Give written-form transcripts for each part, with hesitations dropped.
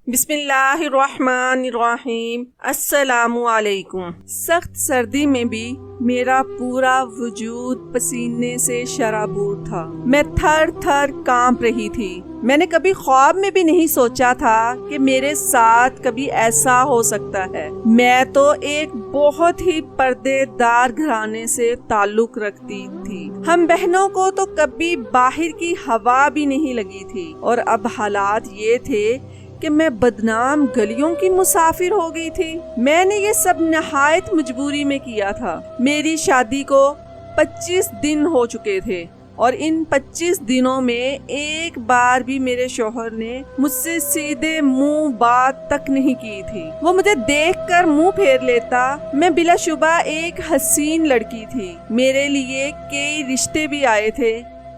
بسم اللہ الرحمن الرحیم۔ السلام علیکم۔ سخت سردی میں بھی میرا پورا وجود پسینے سے شرابور تھا۔ میں تھر تھر کانپ رہی تھی۔ میں نے کبھی خواب میں بھی نہیں سوچا تھا کہ میرے ساتھ کبھی ایسا ہو سکتا ہے۔ میں تو ایک بہت ہی پردے دار گھرانے سے تعلق رکھتی تھی۔ ہم بہنوں کو تو کبھی باہر کی ہوا بھی نہیں لگی تھی، اور اب حالات یہ تھے کہ میں بدنام گلیوں کی مسافر ہو گئی تھی۔ میں نے یہ سب نہایت مجبوری میں کیا تھا۔ میری شادی کو 25 دن ہو چکے تھے، اور ان 25 دنوں میں ایک بار بھی میرے شوہر نے مجھ سے سیدھے منہ بات تک نہیں کی تھی۔ وہ مجھے دیکھ کر منہ پھیر لیتا۔ میں بلا شبہ ایک حسین لڑکی تھی۔ میرے لیے کئی رشتے بھی آئے تھے۔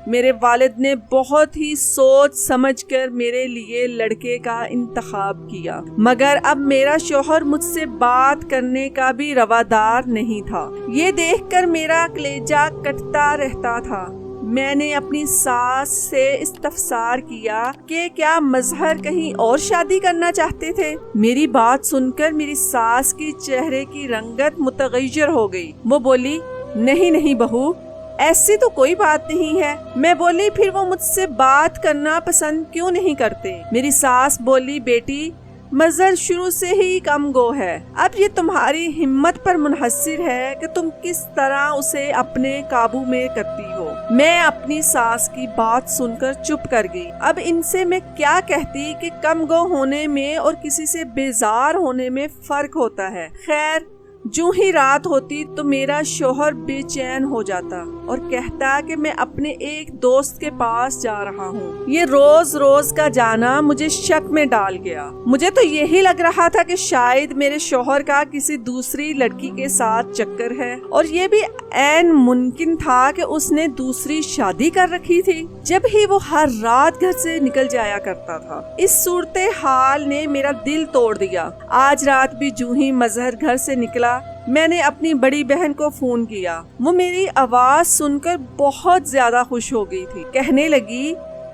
میرے والد نے بہت ہی سوچ سمجھ کر میرے لیے لڑکے کا انتخاب کیا، مگر اب میرا شوہر مجھ سے بات کرنے کا بھی روادار نہیں تھا۔ یہ دیکھ کر میرا کلیجہ کٹتا رہتا تھا۔ میں نے اپنی ساس سے استفسار کیا کہ کیا مظہر کہیں اور شادی کرنا چاہتے تھے۔ میری بات سن کر میری ساس کی چہرے کی رنگت متغیر ہو گئی۔ وہ بولی، نہیں بہو، ایسی تو کوئی بات نہیں ہے۔ میں بولی، پھر وہ مجھ سے بات کرنا پسند کیوں نہیں کرتے؟ میری ساس بولی، بیٹی، مظہر شروع سے ہی کم گو ہے۔ اب یہ تمہاری ہمت پر منحصر ہے کہ تم کس طرح اسے اپنے قابو میں کرتی ہو۔ میں اپنی ساس کی بات سن کر چپ کر گئی۔ اب ان سے میں کیا کہتی کہ کم گو ہونے میں اور کسی سے بیزار ہونے میں فرق ہوتا ہے۔ خیر، جو ہی رات ہوتی تو میرا شوہر بے چین ہو جاتا اور کہتا کہ میں اپنے ایک دوست کے پاس جا رہا ہوں۔ یہ روز روز کا جانا مجھے شک میں ڈال گیا۔ مجھے تو یہی لگ رہا تھا کہ شاید میرے شوہر کا کسی دوسری لڑکی کے ساتھ چکر ہے، اور یہ بھی عین ممکن تھا کہ اس نے دوسری شادی کر رکھی تھی، جب ہی وہ ہر رات گھر سے نکل جایا کرتا تھا۔ اس صورتحال نے میرا دل توڑ دیا۔ آج رات بھی جو ہی مظہر گھر سے نکلا، میں نے اپنی بڑی بہن کو فون کیا۔ وہ میری آواز سن کر بہت زیادہ خوش ہو گئی تھی۔ کہنے لگی،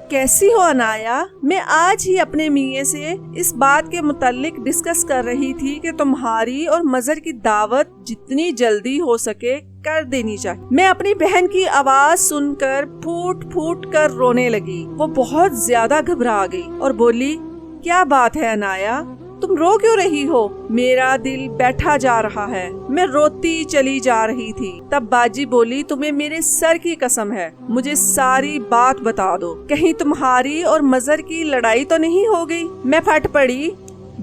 کیسی ہو عنایا؟ میں آج ہی اپنے میاں سے اس بات کے متعلق ڈسکس کر رہی تھی کہ تمہاری اور مظہر کی دعوت جتنی جلدی ہو سکے کر دینی چاہیے۔ میں اپنی بہن کی آواز سن کر پھوٹ پھوٹ کر رونے لگی۔ وہ بہت زیادہ گھبرا گئی اور بولی، کیا بات ہے عنایا؟ تم رو کیوں رہی ہو؟ میرا دل بیٹھا جا رہا ہے۔ میں روتی چلی جا رہی تھی۔ تب باجی بولی، تمہیں میرے سر کی قسم ہے، مجھے ساری بات بتا دو، کہیں تمہاری اور مظہر کی لڑائی تو نہیں ہو گئی؟ میں پھٹ پڑی،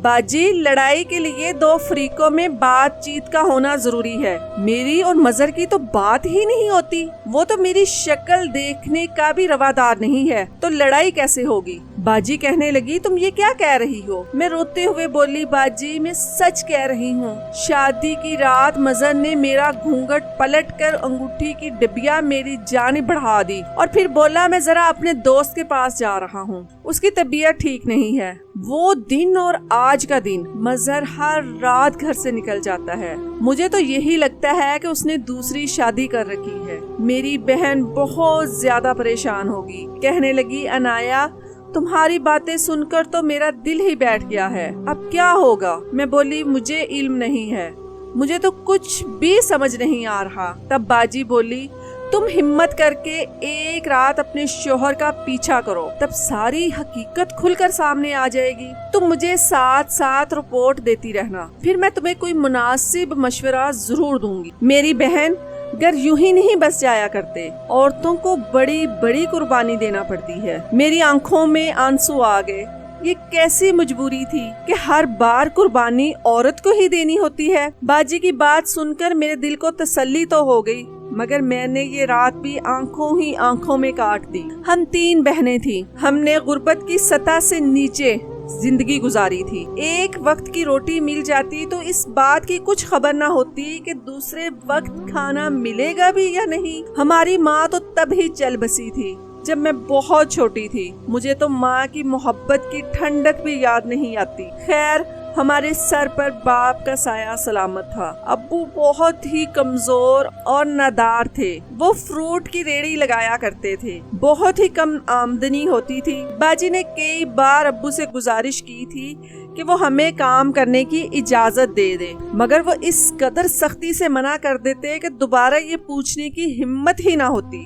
باجی، لڑائی کے لیے دو فریقوں میں بات چیت کا ہونا ضروری ہے۔ میری اور مظہر کی تو بات ہی نہیں ہوتی۔ وہ تو میری شکل دیکھنے کا بھی روادار نہیں ہے، تو لڑائی کیسے ہوگی؟ باجی کہنے لگی، تم یہ کیا کہہ رہی ہو؟ میں روتے ہوئے بولی، باجی، میں سچ کہہ رہی ہوں۔ شادی کی رات مظہر نے میرا گھونگھٹ پلٹ کر انگوٹھی کی ڈبیا میری جانب بڑھا دی، اور پھر بولا، میں ذرا اپنے دوست کے پاس جا رہا ہوں، اس کی طبیعت ٹھیک نہیں ہے۔ وہ دن اور آج کا دن مظہر ہر رات گھر سے نکل جاتا ہے۔ مجھے تو یہی لگتا ہے کہ اس نے دوسری شادی کر رکھی ہے۔ میری بہن بہت زیادہ پریشان ہوگی۔ کہنے لگی، عنایا، تمہاری باتیں سن کر تو میرا دل ہی بیٹھ گیا ہے، اب کیا ہوگا؟ میں بولی، مجھے علم نہیں ہے، مجھے تو کچھ بھی سمجھ نہیں آ رہا۔ تب باجی بولی، تم ہمت کر کے ایک رات اپنے شوہر کا پیچھا کرو، تب ساری حقیقت کھل کر سامنے آ جائے گی۔ تم مجھے ساتھ ساتھ رپورٹ دیتی رہنا، پھر میں تمہیں کوئی مناسب مشورہ ضرور دوں گی۔ میری بہن، گر یوں ہی نہیں بس جایا کرتے، عورتوں کو بڑی بڑی قربانی دینا پڑتی ہے۔ میری آنکھوں میں آنسو آ گئے۔ یہ کیسی مجبوری تھی کہ ہر بار قربانی عورت کو ہی دینی ہوتی ہے؟ باجی کی بات سن کر میرے دل کو تسلی تو ہو گئی، مگر میں نے یہ رات بھی آنکھوں میں کاٹ دی۔ ہم 3 بہنیں تھیں۔ ہم نے غربت کی سطح سے نیچے زندگی گزاری تھی۔ ایک وقت کی روٹی مل جاتی تو اس بات کی کچھ خبر نہ ہوتی کہ دوسرے وقت کھانا ملے گا بھی یا نہیں۔ ہماری ماں تو تب ہی چل بسی تھی جب میں بہت چھوٹی تھی۔ مجھے تو ماں کی محبت کی ٹھنڈک بھی یاد نہیں آتی۔ خیر، ہمارے سر پر باپ کا سایہ سلامت تھا۔ ابو بہت ہی کمزور اور نادار تھے۔ وہ فروٹ کی ریڑھی لگایا کرتے تھے۔ بہت ہی کم آمدنی ہوتی تھی۔ باجی نے کئی بار ابو سے گزارش کی تھی کہ وہ ہمیں کام کرنے کی اجازت دے دے، مگر وہ اس قدر سختی سے منع کر دیتے کہ دوبارہ یہ پوچھنے کی ہمت ہی نہ ہوتی۔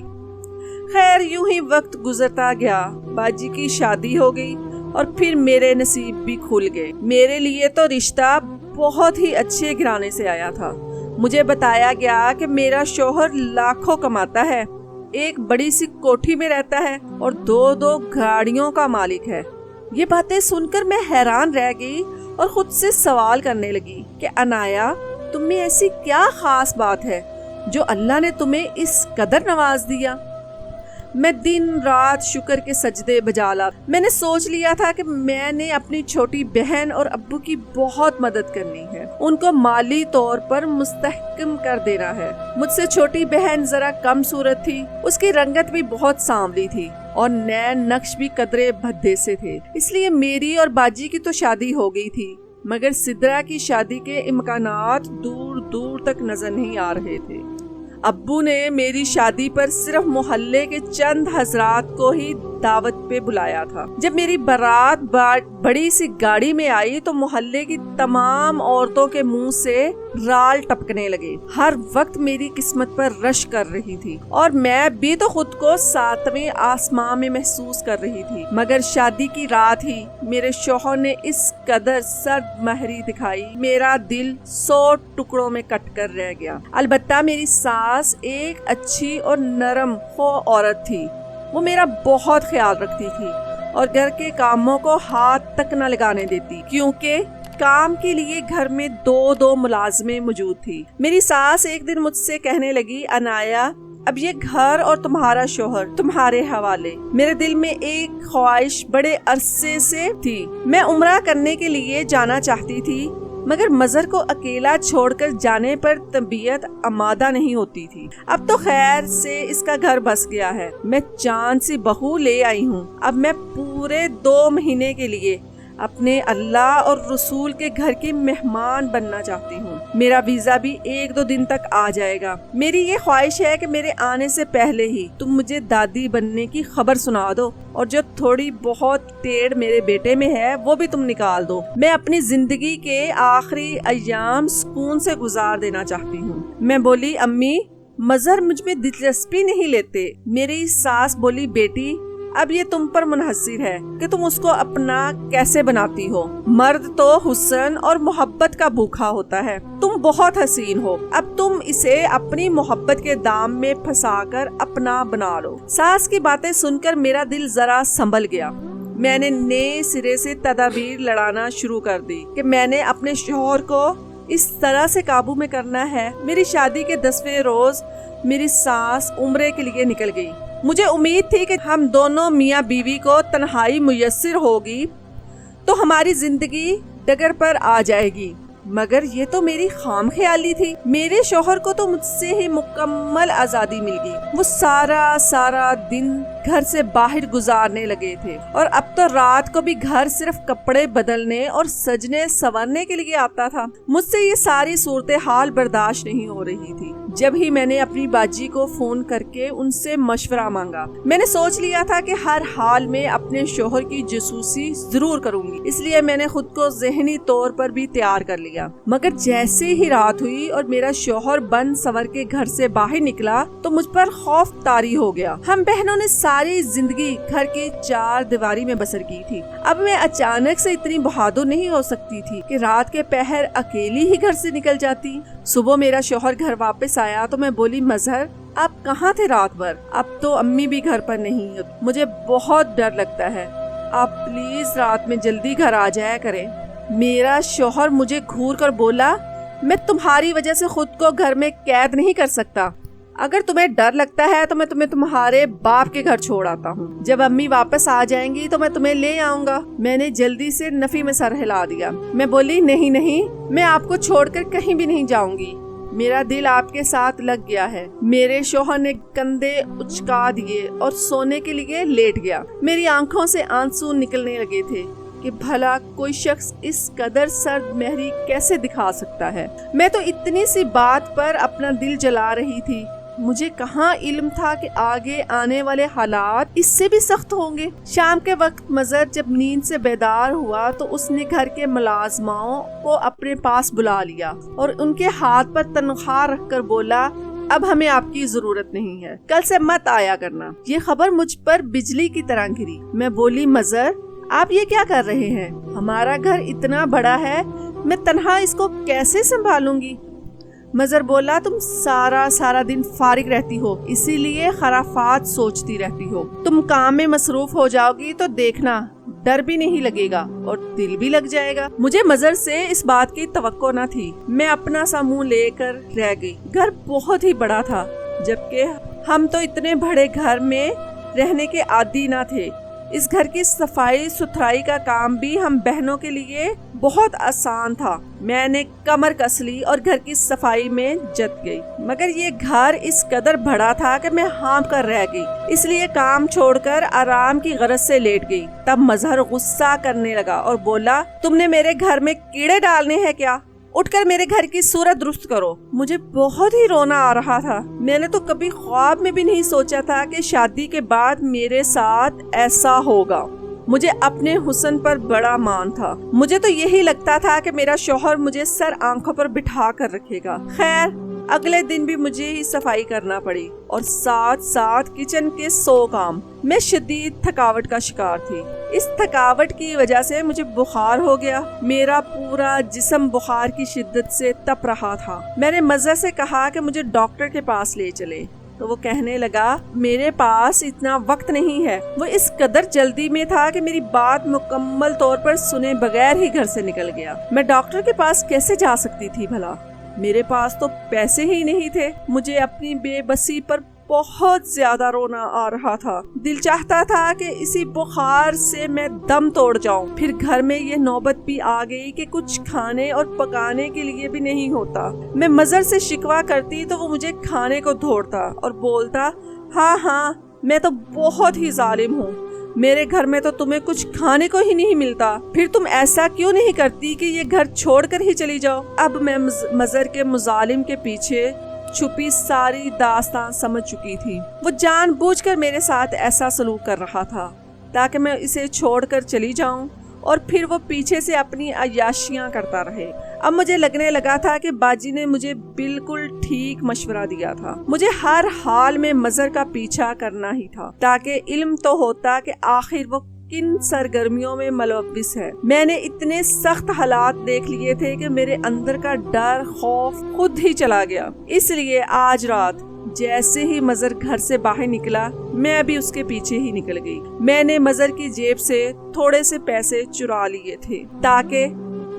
خیر یوں ہی وقت گزرتا گیا۔ باجی کی شادی ہو گئی اور پھر میرے نصیب بھی کھل گئے۔ میرے لیے تو رشتہ بہت ہی اچھے گھرانے سے آیا تھا۔ مجھے بتایا گیا کہ میرا شوہر لاکھوں کماتا ہے، ایک بڑی سی کوٹھی میں رہتا ہے اور 2 گاڑیوں کا مالک ہے۔ یہ باتیں سن کر میں حیران رہ گئی اور خود سے سوال کرنے لگی کہ عنایا، تم میں ایسی کیا خاص بات ہے جو اللہ نے تمہیں اس قدر نواز دیا؟ میں دن رات شکر کے سجدے بجا لا۔ میں نے سوچ لیا تھا کہ میں نے اپنی چھوٹی بہن اور ابو کی بہت مدد کرنی ہے، ان کو مالی طور پر مستحکم کر دینا ہے۔ مجھ سے چھوٹی بہن ذرا کم صورت تھی، اس کی رنگت بھی بہت سانولی تھی اور نین نقش بھی قدرے بھدے سے تھے، اس لیے میری اور باجی کی تو شادی ہو گئی تھی، مگر سدرا کی شادی کے امکانات دور دور تک نظر نہیں آ رہے تھے۔ ابو نے میری شادی پر صرف محلے کے چند حضرات کو ہی دعوت پہ بلایا تھا۔ جب میری بارات بڑی سی گاڑی میں آئی تو محلے کی تمام عورتوں کے منہ سے رال ٹپکنے لگے۔ ہر وقت میری قسمت پر رش کر رہی تھی اور میں بھی تو خود کو 7ویں آسمان میں محسوس کر رہی تھی، مگر شادی کی رات ہی میرے شوہر نے اس قدر سرد مہری دکھائی، میرا دل 100 ٹکڑوں میں کٹ کر رہ گیا۔ البتہ میری ساس ایک اچھی اور نرم خو عورت تھی، وہ میرا بہت خیال رکھتی تھی اور گھر کے کاموں کو ہاتھ تک نہ لگانے دیتی، کیونکہ کام کے لیے گھر میں 2 ملازمیں موجود تھی۔ میری ساس ایک دن مجھ سے کہنے لگی، عنایا، اب یہ گھر اور تمہارا شوہر تمہارے حوالے۔ میرے دل میں ایک خواہش بڑے عرصے سے تھی، میں عمرہ کرنے کے لیے جانا چاہتی تھی، مگر مظہر کو اکیلا چھوڑ کر جانے پر طبیعت آمادہ نہیں ہوتی تھی۔ اب تو خیر سے اس کا گھر بس گیا ہے، میں چاند سی بہو لے آئی ہوں۔ اب میں پورے 2 مہینے کے لیے اپنے اللہ اور رسول کے گھر کی مہمان بننا چاہتی ہوں۔ میرا ویزا بھی 1-2 دن تک آ جائے گا۔ میری یہ خواہش ہے کہ میرے آنے سے پہلے ہی تم مجھے دادی بننے کی خبر سنا دو، اور جو تھوڑی بہت ٹیڑھ میرے بیٹے میں ہے وہ بھی تم نکال دو۔ میں اپنی زندگی کے آخری ایام سکون سے گزار دینا چاہتی ہوں۔ میں بولی، امی، مظہر مجھ میں دلچسپی نہیں لیتے۔ میری ساس بولی، بیٹی، اب یہ تم پر منحصر ہے کہ تم اس کو اپنا کیسے بناتی ہو۔ مرد تو حسن اور محبت کا بھوکا ہوتا ہے، تم بہت حسین ہو، اب تم اسے اپنی محبت کے دام میں پھنسا کر اپنا بنا لو۔ ساس کی باتیں سن کر میرا دل ذرا سنبھل گیا۔ میں نے نئے سرے سے تدابیر لڑانا شروع کر دی کہ میں نے اپنے شوہر کو اس طرح سے قابو میں کرنا ہے۔ میری شادی کے 10ویں روز میری ساس عمرے کے لیے نکل گئی۔ مجھے امید تھی کہ ہم دونوں میاں بیوی کو تنہائی میسر ہوگی تو ہماری زندگی ڈگر پر آ جائے گی، مگر یہ تو میری خام خیالی تھی۔ میرے شوہر کو تو مجھ سے ہی مکمل آزادی مل گئی۔ وہ سارا دن گھر سے باہر گزارنے لگے تھے اور اب تو رات کو بھی گھر صرف کپڑے بدلنے اور سجنے سنورنے کے لیے آتا تھا۔ مجھ سے یہ ساری صورتحال برداشت نہیں ہو رہی تھی۔ جب ہی میں نے اپنی باجی کو فون کر کے ان سے مشورہ مانگا۔ میں نے سوچ لیا تھا کہ ہر حال میں اپنے شوہر کی جاسوسی ضرور کروں گی، اس لیے میں نے خود کو ذہنی طور پر بھی تیار کر لیا۔ مگر جیسے ہی رات ہوئی اور میرا شوہر بن سور کے گھر سے باہر نکلا تو مجھ پر خوف طاری ہو گیا۔ ہم بہنوں نے ساری زندگی گھر کی 4 دیواری میں بسر کی تھی، اب میں اچانک سے اتنی بہادر نہیں ہو سکتی تھی کہ رات کے پہر اکیلی ہی گھر سے نکل جاتی۔ صبح میرا شوہر گھر واپس آیا تو میں بولی، مظہر، آپ کہاں تھے رات بھر؟ اب تو امی بھی گھر پر نہیں، مجھے بہت ڈر لگتا ہے، آپ پلیز رات میں جلدی گھر آ جایا کریں۔ میرا شوہر مجھے گھور کر بولا، میں تمہاری وجہ سے خود کو گھر میں قید نہیں کر سکتا، اگر تمہیں ڈر لگتا ہے تو میں تمہیں تمہارے باپ کے گھر چھوڑ آتا ہوں، جب امی واپس آ جائیں گی تو میں تمہیں لے آؤں گا۔ میں نے جلدی سے نفی میں سر ہلا دیا۔ میں بولی، نہیں، میں آپ کو چھوڑ کر کہیں بھی نہیں جاؤں گی، میرا دل آپ کے ساتھ لگ گیا ہے۔ میرے شوہر نے کندھے اچکا دیے اور سونے کے لیے لیٹ گیا۔ میری آنکھوں سے آنسو نکلنے لگے تھے۔ کہ بھلا کوئی شخص اس قدر سرد مہری کیسے دکھا سکتا ہے۔ میں تو اتنی سی بات پر اپنا دل جلا رہی تھی، مجھے کہاں علم تھا کہ آگے آنے والے حالات اس سے بھی سخت ہوں گے۔ شام کے وقت مظہر جب نیند سے بیدار ہوا تو اس نے گھر کے ملازماؤں کو اپنے پاس بلا لیا اور ان کے ہاتھ پر تنخواہ رکھ کر بولا، اب ہمیں آپ کی ضرورت نہیں ہے، کل سے مت آیا کرنا۔ یہ خبر مجھ پر بجلی کی طرح گری۔ میں بولی، مظہر آپ یہ کیا کر رہے ہیں؟ ہمارا گھر اتنا بڑا ہے، میں تنہا اس کو کیسے سنبھالوں گی؟ مظہر بولا، تم سارا دن فارغ رہتی ہو، اسی لیے خرافات سوچتی رہتی ہو۔ تم کام میں مصروف ہو جاؤ گی تو دیکھنا ڈر بھی نہیں لگے گا اور دل بھی لگ جائے گا۔ مجھے مظہر سے اس بات کی توقع نہ تھی۔ میں اپنا سا منہ لے کر رہ گئی۔ گھر بہت ہی بڑا تھا، جبکہ ہم تو اتنے بڑے گھر میں رہنے کے عادی نہ تھے۔ اس گھر کی صفائی ستھرائی کا کام بھی ہم بہنوں کے لیے بہت آسان تھا۔ میں نے کمر کس لی اور گھر کی صفائی میں جت گئی، مگر یہ گھر اس قدر بڑا تھا کہ میں ہانپ کر رہ گئی، اس لیے کام چھوڑ کر آرام کی غرض سے لیٹ گئی۔ تب مظہر غصہ کرنے لگا اور بولا، تم نے میرے گھر میں کیڑے ڈالنے ہیں کیا؟ اٹھ کر میرے گھر کی صورت درست کرو۔ مجھے بہت ہی رونا آ رہا تھا۔ میں نے تو کبھی خواب میں بھی نہیں سوچا تھا کہ شادی کے بعد میرے ساتھ ایسا ہوگا۔ مجھے اپنے حسن پر بڑا مان تھا۔ مجھے تو یہی لگتا تھا کہ میرا شوہر مجھے سر آنکھوں پر بٹھا کر رکھے گا۔ خیر، اگلے دن بھی مجھے ہی صفائی کرنا پڑی اور ساتھ ساتھ کچن کے 100 کام۔ میں شدید تھکاوٹ کا شکار تھی۔ اس تھکاوٹ کی وجہ سے مجھے بخار ہو گیا۔ میرا پورا جسم بخار کی شدت سے تپ رہا تھا۔ میں نے مظہر سے کہا کہ مجھے ڈاکٹر کے پاس لے چلے، تو وہ کہنے لگا، میرے پاس اتنا وقت نہیں ہے۔ وہ اس قدر جلدی میں تھا کہ میری بات مکمل طور پر سنے بغیر ہی گھر سے نکل گیا۔ میں ڈاکٹر کے پاس کیسے جا سکتی تھی بھلا؟ میرے پاس تو پیسے ہی نہیں تھے۔ مجھے اپنی بے بسی پر بہت زیادہ رونا آ رہا تھا۔ دل چاہتا تھا کہ اسی بخار سے میں دم توڑ جاؤں۔ پھر گھر میں یہ نوبت بھی آ گئی کہ کچھ کھانے اور پکانے کے لیے بھی نہیں ہوتا۔ میں مظہر سے شکوہ کرتی تو وہ مجھے کھانے کو دھوڑتا اور بولتا، ہاں میں تو بہت ہی ظالم ہوں، میرے گھر میں تو تمہیں کچھ کھانے کو ہی نہیں ملتا، پھر تم ایسا کیوں نہیں کرتی کہ یہ گھر چھوڑ کر ہی چلی جاؤ۔ اب میں مظہر کے مظالم کے پیچھے چھپی ساری داستان سمجھ چکی تھی۔ وہ جان بوجھ کر میرے ساتھ ایسا سلوک کر رہا تھا تاکہ میں اسے چھوڑ کر چلی جاؤں اور پھر وہ پیچھے سے اپنی عیاشیاں کرتا رہے۔ اب مجھے لگنے لگا تھا کہ باجی نے مجھے بالکل ٹھیک مشورہ دیا تھا۔ مجھے ہر حال میں مظہر کا پیچھا کرنا ہی تھا تاکہ علم تو ہوتا کہ آخر وہ کن سرگرمیوں میں ملوث ہے۔ میں نے اتنے سخت حالات دیکھ لیے تھے کہ میرے اندر کا ڈر خوف خود ہی چلا گیا۔ اس لیے آج رات جیسے ہی مظہر گھر سے باہر نکلا، میں بھی اس کے پیچھے ہی نکل گئی۔ میں نے مظہر کی جیب سے تھوڑے سے پیسے چرا لیے تھے تاکہ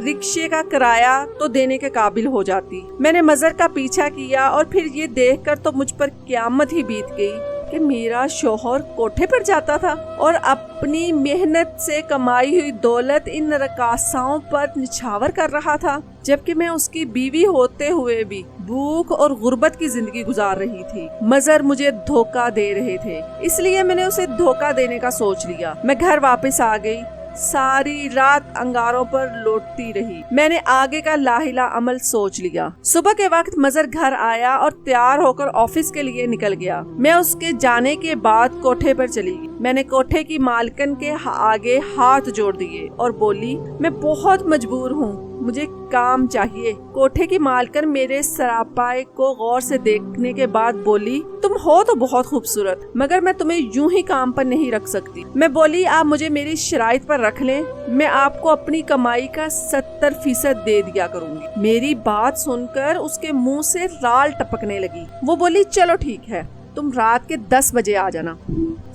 رکشے کا کرایہ تو دینے کے قابل ہو جاتی۔ میں نے مظہر کا پیچھا کیا اور پھر یہ دیکھ کر تو مجھ پر قیامت ہی بیت گئی کہ میرا شوہر کوٹھے پر جاتا تھا اور اپنی محنت سے کمائی ہوئی دولت ان رقاصاؤں پر نچھاور کر رہا تھا، جبکہ میں اس کی بیوی ہوتے ہوئے بھی بھوک اور غربت کی زندگی گزار رہی تھی۔ مظہر مجھے دھوکہ دے رہے تھے، اس لیے میں نے اسے دھوکہ دینے کا سوچ لیا۔ میں گھر واپس آ گئی، ساری رات انگاروں پر لوٹتی رہی۔ میں نے آگے کا لاحلہ عمل سوچ لیا۔ صبح کے وقت مظہر گھر آیا اور تیار ہو کر آفس کے لیے نکل گیا۔ میں اس کے جانے کے بعد کوٹھے پر چلی گئی۔ میں نے کوٹھے کی مالکن کے آگے ہاتھ جوڑ دیے اور بولی، میں بہت مجبور ہوں، مجھے کام چاہیے۔ کوٹھے کی مالکن میرے سراپائے کو غور سے دیکھنے کے بعد بولی، تم ہو تو بہت خوبصورت، مگر میں تمہیں یوں ہی کام پر نہیں رکھ سکتی۔ میں بولی، آپ مجھے میری شرائط پر رکھ لیں، میں آپ کو اپنی کمائی کا 70% دے دیا کروں گی۔ میری بات سن کر اس کے منہ سے لال ٹپکنے لگی۔ وہ بولی، چلو ٹھیک ہے، تم رات کے 10 بجے آ جانا،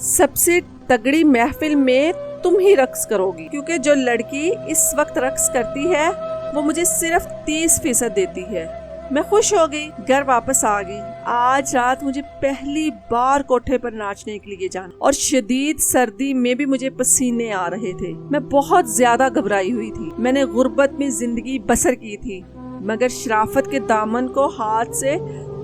سب سے تگڑی محفل میں تم ہی رقص کرو گی، کیونکہ جو لڑکی اس وقت رقص کرتی ہے وہ مجھے صرف 30% دیتی ہے۔ میں خوش ہو گئی، گھر واپس آ گئی۔ آج رات مجھے پہلی بار کوٹھے پر ناچنے کے لیے جانا، اور شدید سردی میں بھی مجھے پسینے آ رہے تھے۔ میں بہت زیادہ گھبرائی ہوئی تھی۔ میں نے غربت میں زندگی بسر کی تھی، مگر شرافت کے دامن کو ہاتھ سے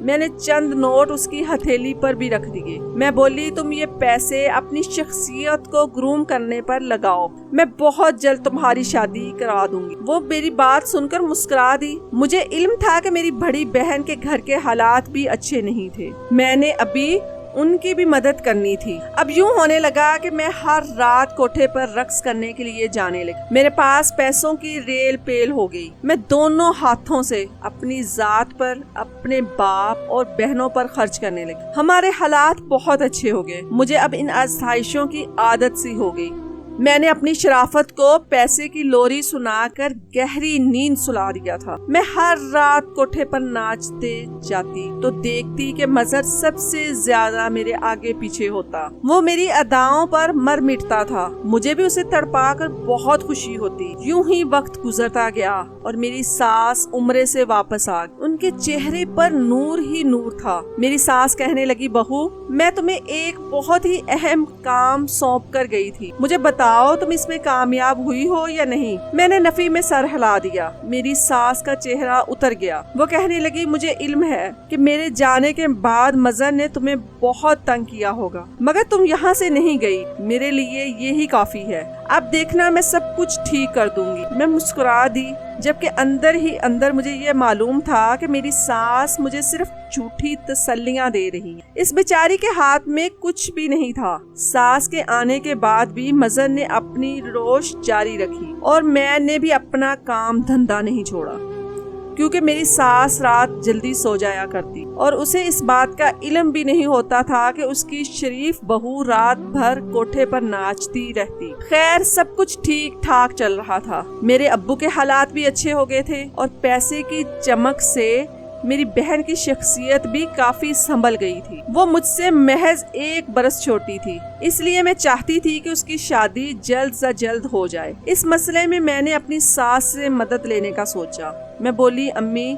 میں نے چند نوٹ اس کی ہتھیلی پر بھی رکھ دیے۔ میں بولی تم یہ پیسے اپنی شخصیت کو گروم کرنے پر لگاؤ، میں بہت جلد تمہاری شادی کرا دوں گی۔ وہ میری بات سن کر مسکرا دی۔ مجھے علم تھا کہ میری بڑی بہن کے گھر کے حالات بھی اچھے نہیں تھے، میں نے ابھی ان کی بھی مدد کرنی تھی۔ اب یوں ہونے لگا کہ میں ہر رات کوٹھے پر رقص کرنے کے لیے جانے لگی۔ میرے پاس پیسوں کی ریل پیل ہو گئی۔ میں دونوں ہاتھوں سے اپنی ذات پر، اپنے باپ اور بہنوں پر خرچ کرنے لگی۔ ہمارے حالات بہت اچھے ہو گئے۔ مجھے اب ان آسائشوں کی عادت سی ہو گئی۔ میں نے اپنی شرافت کو پیسے کی لوری سنا کر گہری نیند سلا دیا تھا۔ میں ہر رات کوٹھے پر ناچتے جاتی تو دیکھتی کہ مظہر سب سے زیادہ میرے آگے پیچھے ہوتا۔ وہ میری اداؤں پر مر مٹتا تھا، مجھے بھی اسے تڑپا کر بہت خوشی ہوتی۔ یوں ہی وقت گزرتا گیا اور میری ساس عمرے سے واپس آ گئی۔ ان کے چہرے پر نور ہی نور تھا۔ میری ساس کہنے لگی، بہو میں تمہیں ایک بہت ہی اہم کام سونپ کر گئی تھی، مجھے بتاؤ تم اس میں کامیاب ہوئی ہو یا نہیں؟ میں نے نفی میں سر ہلا دیا۔ میری ساس کا چہرہ اتر گیا۔ وہ کہنے لگی، مجھے علم ہے کہ میرے جانے کے بعد مظہر نے تمہیں بہت تنگ کیا ہوگا، مگر تم یہاں سے نہیں گئی، میرے لیے یہی کافی ہے۔ اب دیکھنا میں سب کچھ ٹھیک کر دوں گی۔ میں مسکرا دی، جبکہ اندر ہی اندر مجھے یہ معلوم تھا کہ میری ساس مجھے صرف جھوٹی تسلیاں دے رہی ہے۔ اس بیچاری کے ہاتھ میں کچھ بھی نہیں تھا۔ ساس کے آنے کے بعد بھی مظہر نے اپنی روش جاری رکھی اور میں نے بھی اپنا کام دھندا نہیں چھوڑا، کیونکہ میری ساس رات جلدی سو جایا کرتی اور اسے اس بات کا علم بھی نہیں ہوتا تھا کہ اس کی شریف بہو رات بھر کوٹھے پر ناچتی رہتی۔ خیر سب کچھ ٹھیک ٹھاک چل رہا تھا۔ میرے ابو کے حالات بھی اچھے ہو گئے تھے اور پیسے کی چمک سے میری بہن کی شخصیت بھی کافی سنبھل گئی تھی۔ وہ مجھ سے محض 1 برس چھوٹی تھی، اس لیے میں چاہتی تھی کہ اس کی شادی جلد سے جلد ہو جائے۔ اس مسئلے میں میں نے اپنی ساس سے مدد لینے کا سوچا۔ میں بولی، امی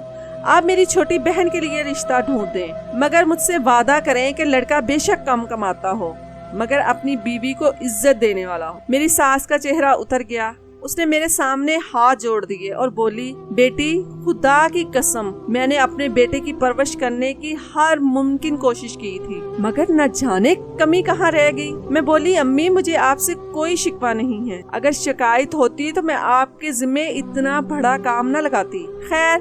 آپ میری چھوٹی بہن کے لیے رشتہ ڈھونڈ دیں، مگر مجھ سے وعدہ کریں کہ لڑکا بے شک کم کماتا ہو مگر اپنی بیوی کو عزت دینے والا ہو۔ میری ساس کا چہرہ اتر گیا۔ اس نے میرے سامنے ہاتھ جوڑ دیے اور بولی، بیٹی خدا کی قسم میں نے اپنے بیٹے کی پرورش کرنے کی ہر ممکن کوشش کی تھی، مگر نہ جانے کمی کہاں رہ گئی۔ میں بولی، امی مجھے آپ سے کوئی شکوہ نہیں ہے، اگر شکایت ہوتی تو میں آپ کے ذمے اتنا بڑا کام نہ لگاتی۔ خیر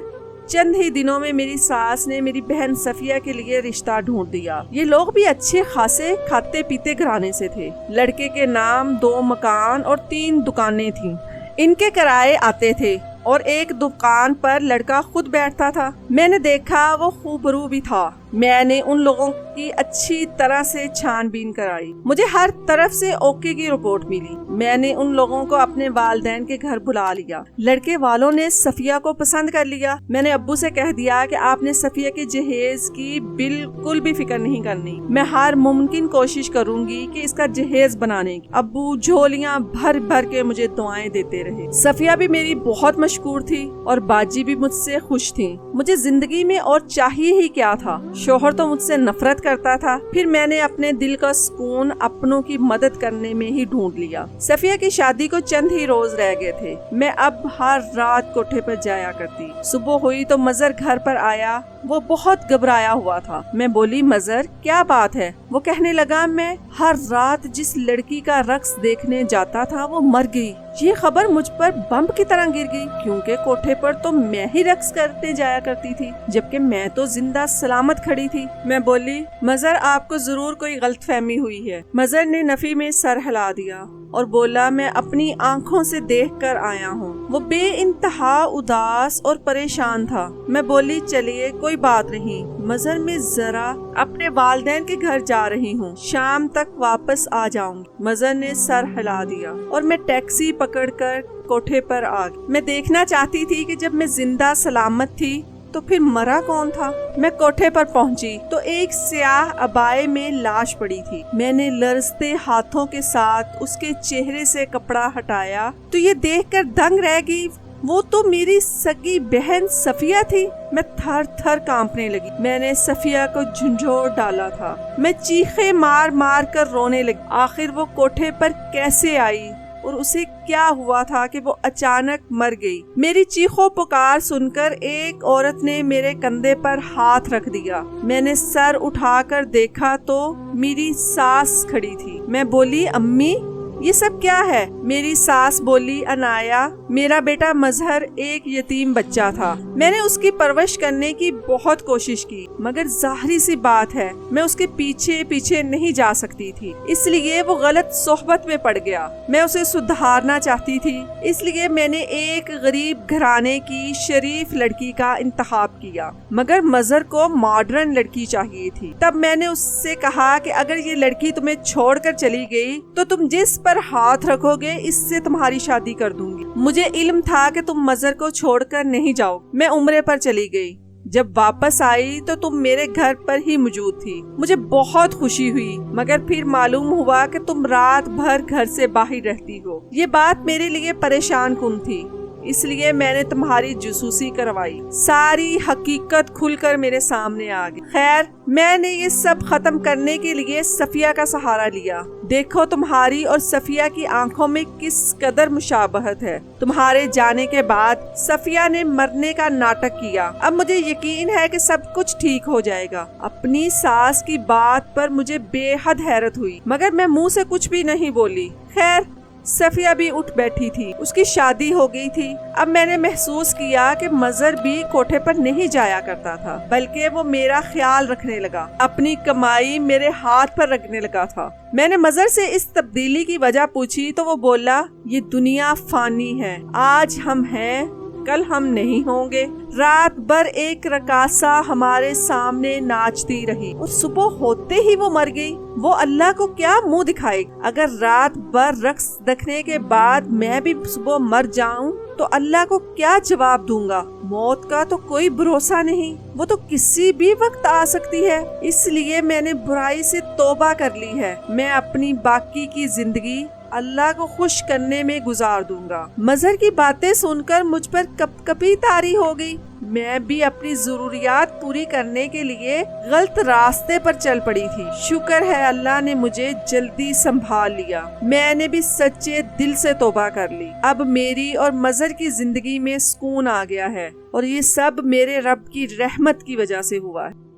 چند ہی دنوں میں میری ساس نے میری بہن صفیہ کے لیے رشتہ ڈھونڈ دیا۔ یہ لوگ بھی اچھے خاصے کھاتے پیتے گھرانے سے تھے۔ لڑکے کے نام 2 مکان اور 3 دکانیں تھیں۔ ان کے کرائے آتے تھے اور ایک دکان پر لڑکا خود بیٹھتا تھا۔ میں نے دیکھا وہ خوبرو بھی تھا۔ میں نے ان لوگوں کی اچھی طرح سے چھان بین کرائی۔ مجھے ہر طرف سے اوکے کی رپورٹ ملی۔ میں نے ان لوگوں کو اپنے والدین کے گھر بلا لیا۔ لڑکے والوں نے صفیہ کو پسند کر لیا۔ میں نے ابو سے کہہ دیا کہ آپ نے صفیہ کے جہیز کی بالکل بھی فکر نہیں کرنی، میں ہر ممکن کوشش کروں گی کہ اس کا جہیز بنانے کی۔ ابو جھولیاں بھر بھر کے مجھے دعائیں دیتے رہے۔ صفیہ بھی میری بہت مشکور تھی اور باجی بھی مجھ سے خوش تھی۔ مجھے زندگی میں اور چاہیے ہی کیا تھا؟ شوہر تو مجھ سے نفرت کرتا تھا، پھر میں نے اپنے دل کا سکون اپنوں کی مدد کرنے میں ہی ڈھونڈ لیا۔ صفیہ کی شادی کو چند ہی روز رہ گئے تھے۔ میں اب ہر رات کوٹھے پر جایا کرتی۔ صبح ہوئی تو مظہر گھر پر آیا۔ وہ بہت گھبرایا ہوا تھا۔ میں بولی، مظہر کیا بات ہے؟ وہ کہنے لگا، میں ہر رات جس لڑکی کا رقص دیکھنے جاتا تھا وہ مر گئی۔ یہ خبر مجھ پر بمب کی طرح گر گئی، کیونکہ کوٹھے پر تو میں ہی رقص کرتے جایا کرتی تھی، جبکہ میں تو زندہ سلامت کھڑی تھی۔ میں بولی، مظہر آپ کو ضرور کوئی غلط فہمی ہوئی ہے۔ مظہر نے نفی میں سر ہلا دیا اور بولا، میں اپنی آنکھوں سے دیکھ کر آیا ہوں۔ وہ بے انتہا اداس اور پریشان تھا۔ میں بولی، چلیے کوئی بات نہیں مظہر، میں ذرا اپنے والدین کے گھر جا رہی ہوں، شام تک واپس آ جاؤں گی۔ مظہر نے سر ہلا دیا اور میں ٹیکسی پکڑ کر کوٹھے پر آ گئی۔ میں دیکھنا چاہتی تھی کہ جب میں زندہ سلامت تھی تو پھر مرا کون تھا۔ میں کوٹھے پر پہنچی تو ایک سیاہ عبائے میں لاش پڑی تھی۔ میں نے لرزتے ہاتھوں کے ساتھ اس کے چہرے سے کپڑا ہٹایا تو یہ دیکھ کر دنگ رہ گئی، وہ تو میری سگی بہن صفیہ تھی۔ میں تھر تھر کانپنے لگی۔ میں نے صفیہ کو جھنجھوڑ ڈالا تھا۔ میں چیخے مار مار کر رونے لگی۔ آخر وہ کوٹھے پر کیسے آئی؟ اور اسے کیا ہوا تھا کہ وہ اچانک مر گئی۔ میری چیخو پکار سن کر ایک عورت نے میرے کندھے پر ہاتھ رکھ دیا۔ میں نے سر اٹھا کر دیکھا تو میری ساس کھڑی تھی۔ میں بولی امی یہ سب کیا ہے؟ میری ساس بولی عنایا میرا بیٹا مظہر ایک یتیم بچہ تھا، میں نے اس کی پرورش کرنے کی بہت کوشش کی، مگر ظاہری سی بات ہے میں اس کے پیچھے پیچھے نہیں جا سکتی تھی، اس لیے وہ غلط صحبت میں پڑ گیا۔ میں اسے سدھارنا چاہتی تھی، اس لیے میں نے ایک غریب گھرانے کی شریف لڑکی کا انتخاب کیا، مگر مظہر کو ماڈرن لڑکی چاہیے تھی۔ تب میں نے اس سے کہا کہ اگر یہ لڑکی تمہیں چھوڑ کر چلی گئی تو تم جس پر ہاتھ رکھو گے اس سے تمہاری شادی کر دوں گی۔ مجھے علم تھا کہ تم مظہر کو چھوڑ کر نہیں جاؤ۔ میں عمرے پر چلی گئی، جب واپس آئی تو تم میرے گھر پر ہی موجود تھی۔ مجھے بہت خوشی ہوئی، مگر پھر معلوم ہوا کہ تم رات بھر گھر سے باہر رہتی ہو۔ یہ بات میرے لیے پریشان کن تھی، اس لیے میں نے تمہاری جاسوسی کروائی۔ ساری حقیقت کھل کر میرے سامنے آ گئی۔ خیر، میں نے یہ سب ختم کرنے کے لیے صفیہ کا سہارا لیا۔ دیکھو تمہاری اور صفیہ کی آنکھوں میں کس قدر مشابہت ہے۔ تمہارے جانے کے بعد صفیہ نے مرنے کا ناٹک کیا، اب مجھے یقین ہے کہ سب کچھ ٹھیک ہو جائے گا۔ اپنی ساس کی بات پر مجھے بے حد حیرت ہوئی، مگر میں منہ سے کچھ بھی نہیں بولی۔ خیر، صفیہ بھی اٹھ بیٹھی تھی، اس کی شادی ہو گئی تھی۔ اب میں نے محسوس کیا کہ مظہر بھی کوٹھے پر نہیں جایا کرتا تھا، بلکہ وہ میرا خیال رکھنے لگا، اپنی کمائی میرے ہاتھ پر رکھنے لگا تھا۔ میں نے مظہر سے اس تبدیلی کی وجہ پوچھی تو وہ بولا، یہ دنیا فانی ہے، آج ہم ہیں کل ہم نہیں ہوں گے۔ رات بھر ایک رقاصہ ہمارے سامنے ناچتی رہی اور صبح ہوتے ہی وہ مر گئی، وہ اللہ کو کیا منہ دکھائے؟ اگر رات بھر رقص دیکھنے کے بعد میں بھی صبح مر جاؤں تو اللہ کو کیا جواب دوں گا؟ موت کا تو کوئی بھروسہ نہیں، وہ تو کسی بھی وقت آ سکتی ہے۔ اس لیے میں نے برائی سے توبہ کر لی ہے، میں اپنی باقی کی زندگی اللہ کو خوش کرنے میں گزار دوں گا۔ مظہر کی باتیں سن کر مجھ پر کپ کپی طاری ہو گئی۔ میں بھی اپنی ضروریات پوری کرنے کے لیے غلط راستے پر چل پڑی تھی۔ شکر ہے اللہ نے مجھے جلدی سنبھال لیا، میں نے بھی سچے دل سے توبہ کر لی۔ اب میری اور مظہر کی زندگی میں سکون آ گیا ہے، اور یہ سب میرے رب کی رحمت کی وجہ سے ہوا ہے۔